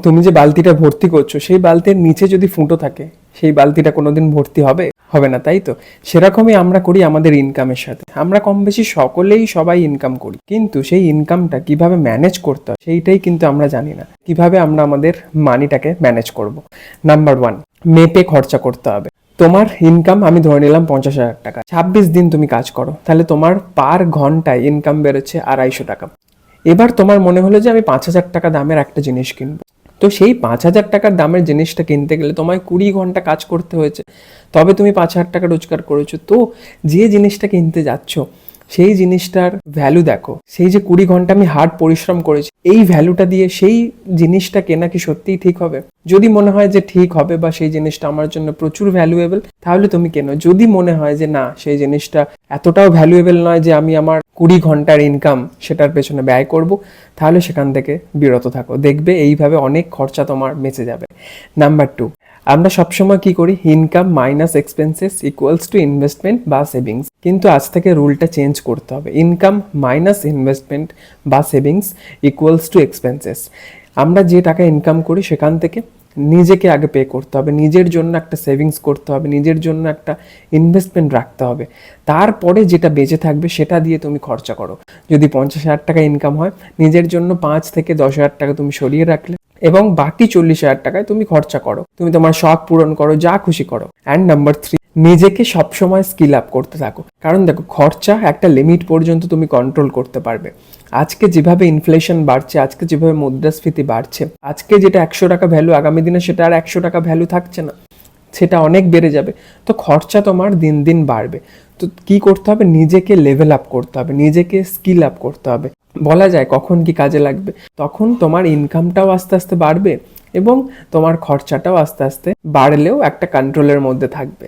তুমি যে বালতিটা ভর্তি করছো সেই বালতির নিচে যদি ফুটো থাকে, সেই বালতিটা কোনোদিন ভর্তি হবে? হবে না, তাই তো? সেরকমই আমরা করি আমাদের ইনকামের সাথে। আমরা কম বেশি সকলেই সবাই ইনকাম করি, কিন্তু সেই ইনকামটা কিভাবে ম্যানেজ করতে হয় সেইটাই কিন্তু আমরা জানি না। কিভাবে আমরা আমাদের মানিটাকে ম্যানেজ করব। নাম্বার 1, মেপে খরচা করতে হবে। তোমার ইনকাম আমি ধরে নিলাম 50,000 টাকা, 26 দিন তুমি কাজ করো, তাহলে তোমার পার ঘন্টায় ইনকাম বেরোচ্ছে 250 টাকা। এবার তোমার মনে হলো যে আমি 5,000 টাকা দামের একটা জিনিস কিনবো, তো সেই 5,000 টাকার দামের জিনিসটা কিনতে গেলে তোমায় 20 ঘন্টা কাজ করতে হয়েছে, তবে তুমি 5,000 টাকা রোজগার করেছো। তো যে জিনিসটা কিনতে যাচ্ছ সেই জিনিসটার ভ্যালু দেখো। সেই যে 20 ঘন্টা আমি হার্ড পরিশ্রম করেছি, এই ভ্যালুটা দিয়ে সেই জিনিসটা কেনা কি সত্যিই ঠিক হবে? যদি মনে হয় যে ঠিক হবে বা সেই জিনিসটা আমার জন্য প্রচুর ভ্যালুয়েবল, তাহলে তুমি কেনো। যদি মনে হয় যে না, সেই জিনিসটা এতটাও ভ্যালুয়েবল নয় যে আমি আমার 20 ঘন্টার ইনকাম সেটার পেছনে ব্যয় করব, তাহলে সেখান থেকে বিরত থাকো। দেখবে এইভাবে অনেক খরচা তোমার বেঁচে যাবে। নাম্বার 2, আমরা সবসময় কি করি, income minus expenses equals to investment বা সেভিংস। কিন্তু আজ থেকে রুলটা চেঞ্জ করতে হবে। ইনকাম মাইনাস ইনভেস্টমেন্ট বা সেভিংস ইকুয়ালস টু এক্সপেন্সেস। আমরা যে টাকা ইনকাম করি সেখান থেকে নিজেকে আগে পে করতে হবে, নিজের জন্য একটা সেভিংস করতে হবে, নিজের জন্য একটা ইনভেস্টমেন্ট রাখতে হবে। তারপরে যেটা বেঁচে থাকবে সেটা দিয়ে তুমি খরচা করো। যদি 50,000 টাকা ইনকাম হয়, নিজের জন্য 5 থেকে 10,000 টাকা তুমি সরিয়ে রাখলে এবং বাকি 40,000 টাকায় তুমি খরচা করো। তুমি তোমার শখ পূরণ করো, যা খুশি করো। অ্যান্ড নাম্বার 3, নিজেকে সবসময় স্কিল আপ করতে থাকো। কারণ দেখো, খরচা একটা লিমিট পর্যন্ত তুমি কন্ট্রোল করতে পারবে। আজকে যেভাবে ইনফ্লেশন বাড়ছে, আজকে যেভাবে মুদ্রাস্ফীতি বাড়ছে, আজকে যেটা 100 টাকা ভ্যালু, আগামী দিনে সেটা আর 100 টাকা ভ্যালু থাকছে না, সেটা অনেক বেড়ে যাবে। তো খরচা তোমার দিন দিন বাড়বে। তো কি করতে হবে, নিজেকে লেভেল আপ করতে হবে, নিজেকে স্কিল আপ করতে হবে। বলা যায় কখন কি কাজে লাগবে, তখন তোমার ইনকামটাও আস্তে আস্তে বাড়বে এবং তোমার খরচাটাও আস্তে আস্তে বাড়লেও একটা কন্ট্রোলের মধ্যে থাকবে।